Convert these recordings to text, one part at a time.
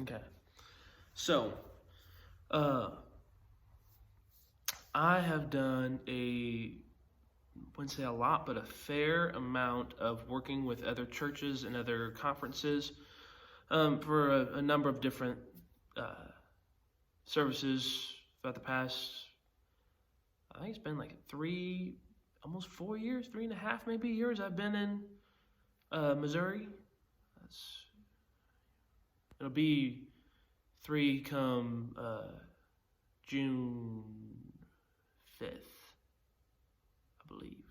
Okay. So, I have done wouldn't say a lot, but a fair amount of working with other churches and other conferences for a number of different services throughout the past, I think it's been like almost 4 years, 3.5 maybe years I've been in Missouri. It'll be 3 come June 5th, I believe.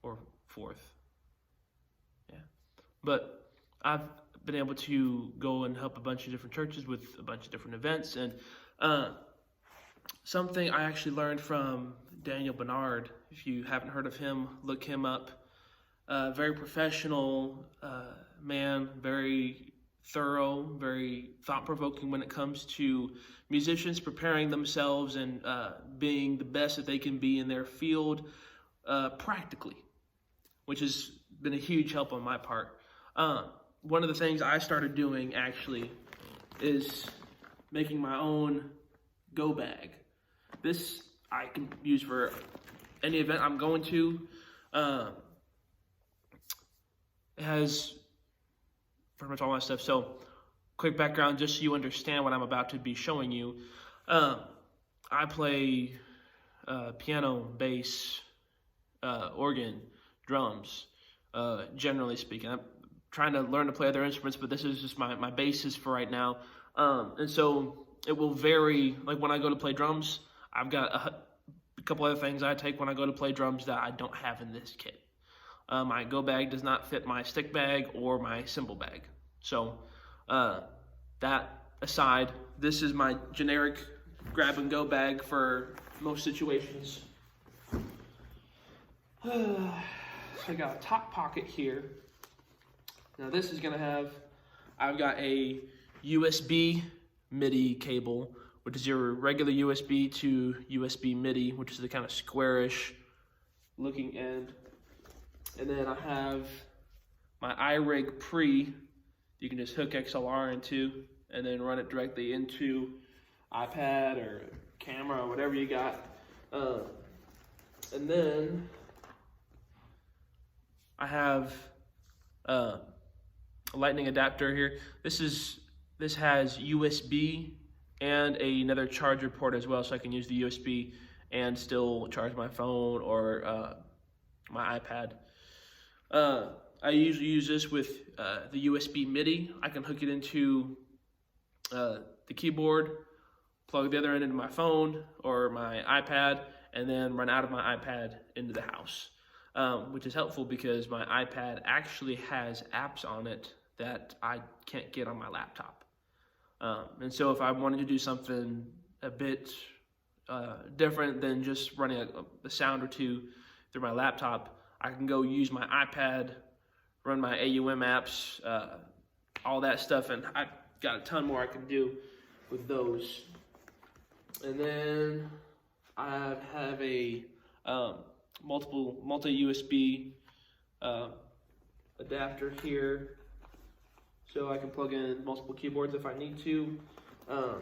Or 4th. Yeah. But I've been able to go and help a bunch of different churches with a bunch of different events. And something I actually learned from Daniel Bernard, if you haven't heard of him, look him up. Very professional man, very thorough, very thought-provoking when it comes to musicians preparing themselves and being the best that they can be in their field practically, which has been a huge help on my part. One of the things I started doing actually is making my own go bag. This I can use for any event I'm going to. It has pretty much all my stuff. So, quick background, just so you understand what I'm about to be showing you. I play piano, bass, organ, drums, generally speaking. I'm trying to learn to play other instruments, but this is just my basis for right now. And so it will vary. Like when I go to play drums, I've got a couple other things I take when I go to play drums that I don't have in this kit. My go bag does not fit my stick bag or my cymbal bag. So that aside, this is my generic grab and go bag for most situations. So I got a top pocket here. Now this is I've got a USB MIDI cable, which is your regular USB to USB MIDI, which is the kind of squarish looking end. And then I have my iRig Pre. You can just hook XLR into and then run it directly into iPad or camera or whatever you got. And then I have a lightning adapter here. This has USB and another charger port as well, so I can use the USB and still charge my phone or my iPad. I usually use this with the USB MIDI. I can hook it into the keyboard, plug the other end into my phone or my iPad, and then run out of my iPad into the house, which is helpful because my iPad actually has apps on it that I can't get on my laptop. And so if I wanted to do something a bit different than just running a sound or two through my laptop, I can go use my iPad, run my AUM apps, all that stuff, and I've got a ton more I can do with those. And then I have a multi-USB adapter here, so I can plug in multiple keyboards if I need to. I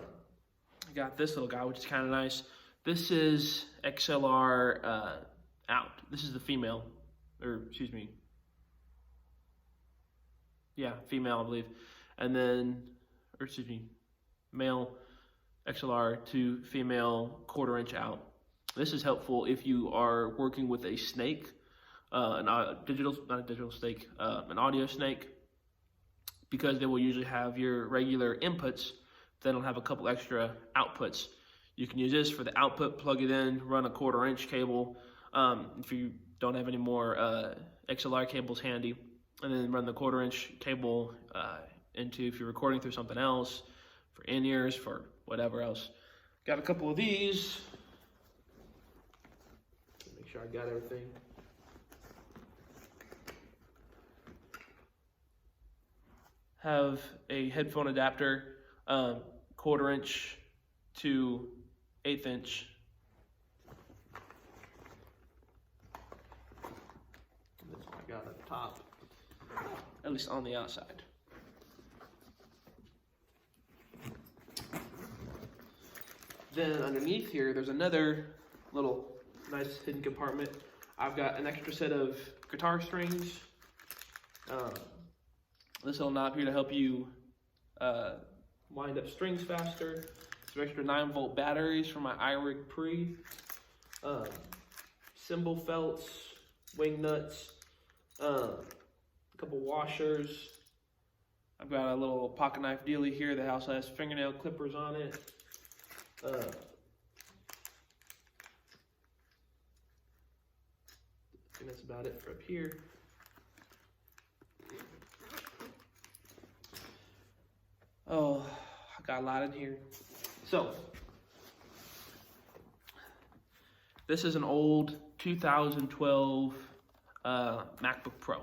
got this little guy, which is kind of nice. This is XLR out. This is the female. Female, I believe. And then, male XLR to female 1/4 inch out. This is helpful if you are working with a snake, an audio snake, because they will usually have your regular inputs, they don't have a couple extra outputs. You can use this for the output, plug it in, run a 1/4 inch cable. If you don't have any more XLR cables handy, and then run the 1/4 inch cable into if you're recording through something else, for in-ears, for whatever else. Got a couple of these. Make sure I got everything. Have a headphone adapter, 1/4 inch to 1/8 inch. That's what I got at the top. at least on the outside. Then underneath here, there's another little nice hidden compartment. I've got an extra set of guitar strings. This little knob here to help you wind up strings faster. Some extra 9-volt batteries for my iRig Pre. Cymbal felts, wing nuts, a couple washers. I've got a little pocket knife dealie here that also has fingernail clippers on it. I think that's about it for up here. Oh, I got a lot in here. So, this is an old 2012 MacBook Pro.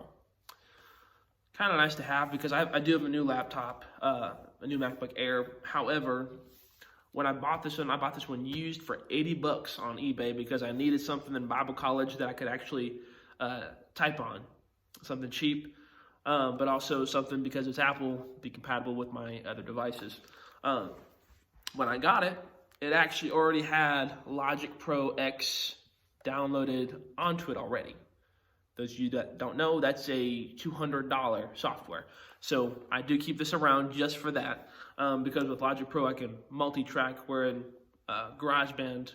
Kind of nice to have because I do have a new laptop, a new MacBook Air. However, when I bought this one used for $80 on eBay because I needed something in Bible college that I could actually type on, something cheap, but also something because it's Apple, be compatible with my other devices. When I got it, it actually already had Logic Pro X downloaded onto it already. Those of you that don't know, that's a $200 software. So I do keep this around just for that, because with Logic Pro I can multi-track, where in GarageBand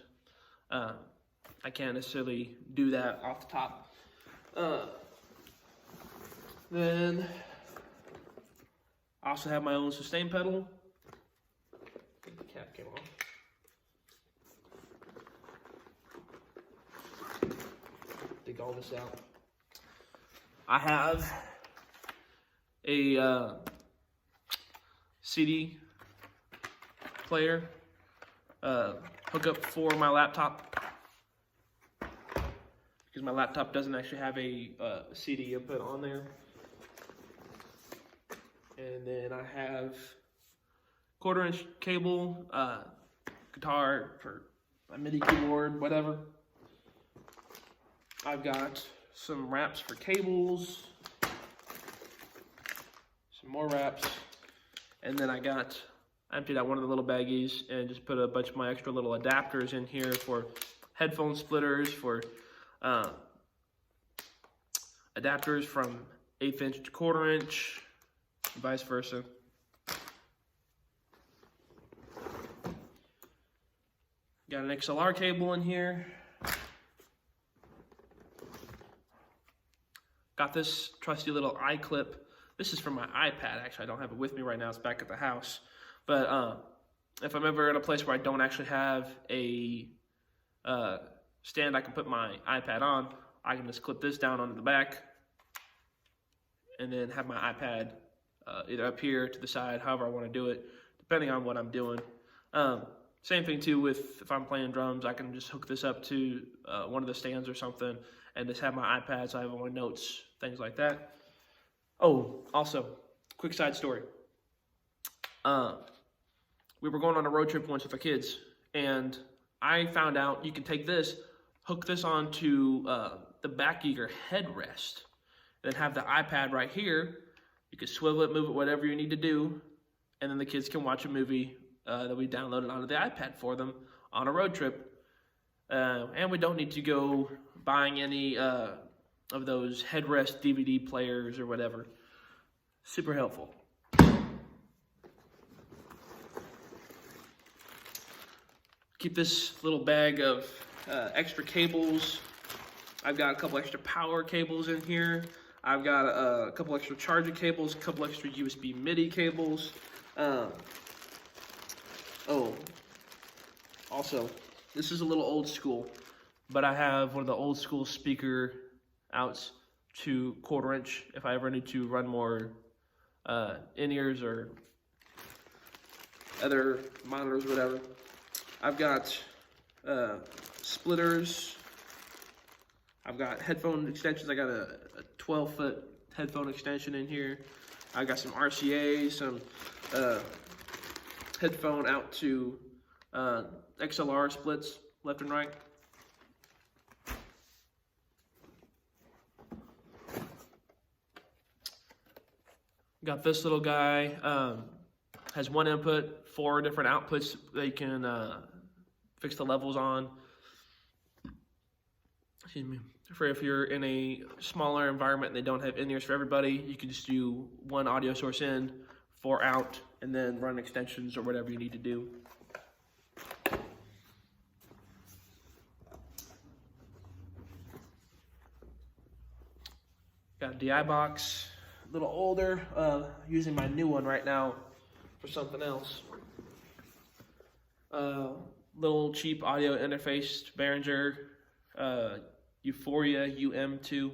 I can't necessarily do that off the top. Then I also have my own sustain pedal. I think the cap came off. Dig all this out. I have a CD player hookup for my laptop because my laptop doesn't actually have a CD input on there. And then I have 1/4-inch cable, guitar for my MIDI keyboard, whatever. I've got some wraps for cables, some more wraps, and then I emptied out one of the little baggies and just put a bunch of my extra little adapters in here for headphone splitters, for adapters from 1/8 inch to 1/4 inch, and vice versa. Got an XLR cable in here. Got this trusty little iClip. This is from my iPad, actually. I don't have it with me right now. It's back at the house. But if I'm ever in a place where I don't actually have a stand I can put my iPad on, I can just clip this down onto the back and then have my iPad either up here to the side, however I want to do it, depending on what I'm doing. Same thing too with if I'm playing drums, I can just hook this up to one of the stands or something and just have my iPad so I have all my notes, things like that. Oh, also, quick side story. We were going on a road trip once with the kids, and I found out you can take this, hook this onto the back of your headrest, then have the iPad right here. You can swivel it, move it, whatever you need to do, and then the kids can watch a movie that we downloaded onto the iPad for them on a road trip. And we don't need to go buying any of those headrest DVD players or whatever. Super helpful. Keep this little bag of extra cables. I've got a couple extra power cables in here. I've got a couple extra charger cables, a couple extra USB MIDI cables. Oh, also, this is a little old school, but I have one of the old school speaker outs to 1/4 inch if I ever need to run more in-ears or other monitors, whatever. I've got splitters. I've got headphone extensions. I got a 12-foot headphone extension in here. I got some RCA, some headphone out to XLR splits left and right. Got this little guy, has one input, 4 different outputs they can fix the levels on. Excuse me. For if you're in a smaller environment and they don't have in-ears for everybody, you can just do 1 audio source in, 4 out, and then run extensions or whatever you need to do. Got a DI box, a little older, using my new one right now for something else. Little cheap audio interface, Behringer, Euphoria UM2.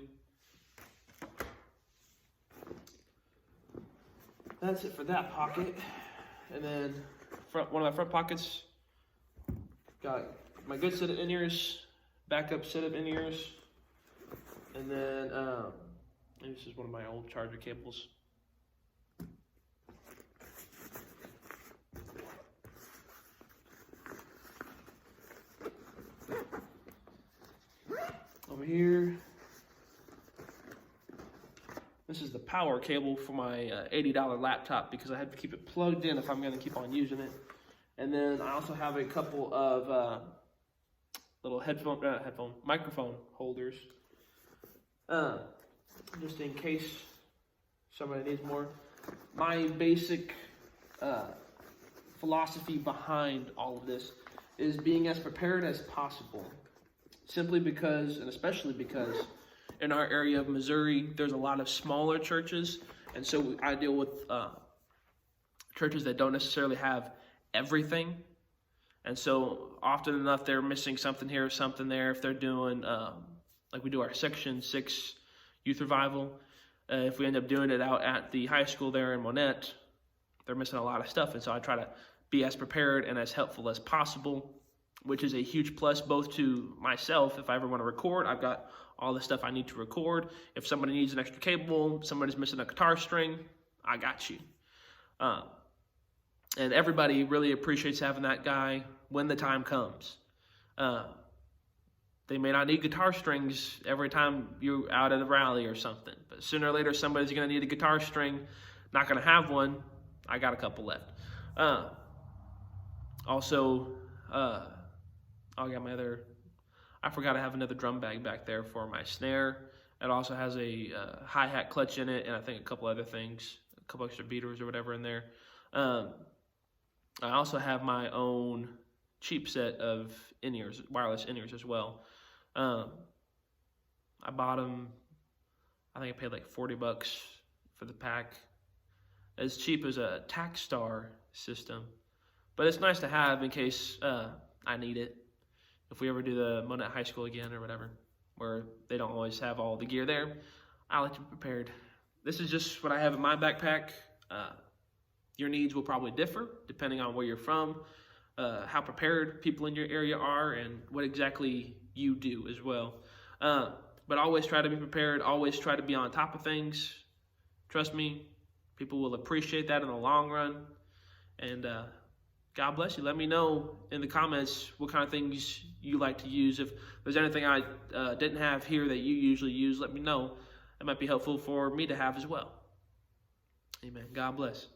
That's it for that pocket. And then one of my front pockets, got my good set of in-ears, backup set of in-ears, and then this is one of my old charger cables. Over here, this is the power cable for my $80 laptop because I have to keep it plugged in if I'm going to keep on using it. And then I also have a couple of little microphone holders, just in case somebody needs more. My basic philosophy behind all of this is being as prepared as possible. Simply because, and especially because, in our area of Missouri, there's a lot of smaller churches, and so I deal with churches that don't necessarily have everything, and so often enough they're missing something here, something there. If they're doing, like we do our Section 6 youth revival, if we end up doing it out at the high school there in Monette, they're missing a lot of stuff, and so I try to be as prepared and as helpful as possible, which is a huge plus both to myself. If I ever want to record, I've got all the stuff I need to record. If somebody needs an extra cable, somebody's missing a guitar string, I got you. And everybody really appreciates having that guy when the time comes. They may not need guitar strings every time you're out at a rally or something, but sooner or later somebody's going to need a guitar string. Not going to have one. I got a couple left. I got my other, I forgot I have another drum bag back there for my snare. It also has a hi-hat clutch in it, and I think a couple other things, a couple extra beaters or whatever in there. I also have my own cheap set of in-ears, wireless in-ears as well. I bought them, I think I paid like $40 for the pack. As cheap as a Takstar system. But it's nice to have in case I need it. If we ever do the Monette High School again or whatever, where they don't always have all the gear there, I like to be prepared. This is just what I have in my backpack. Your needs will probably differ depending on where you're from, how prepared people in your area are, and what exactly you do as well. But always try to be prepared. Always try to be on top of things. Trust me, people will appreciate that in the long run. And God bless you. Let me know in the comments what kind of things you like to use. If there's anything I didn't have here that you usually use, let me know. It might be helpful for me to have as well. Amen. God bless.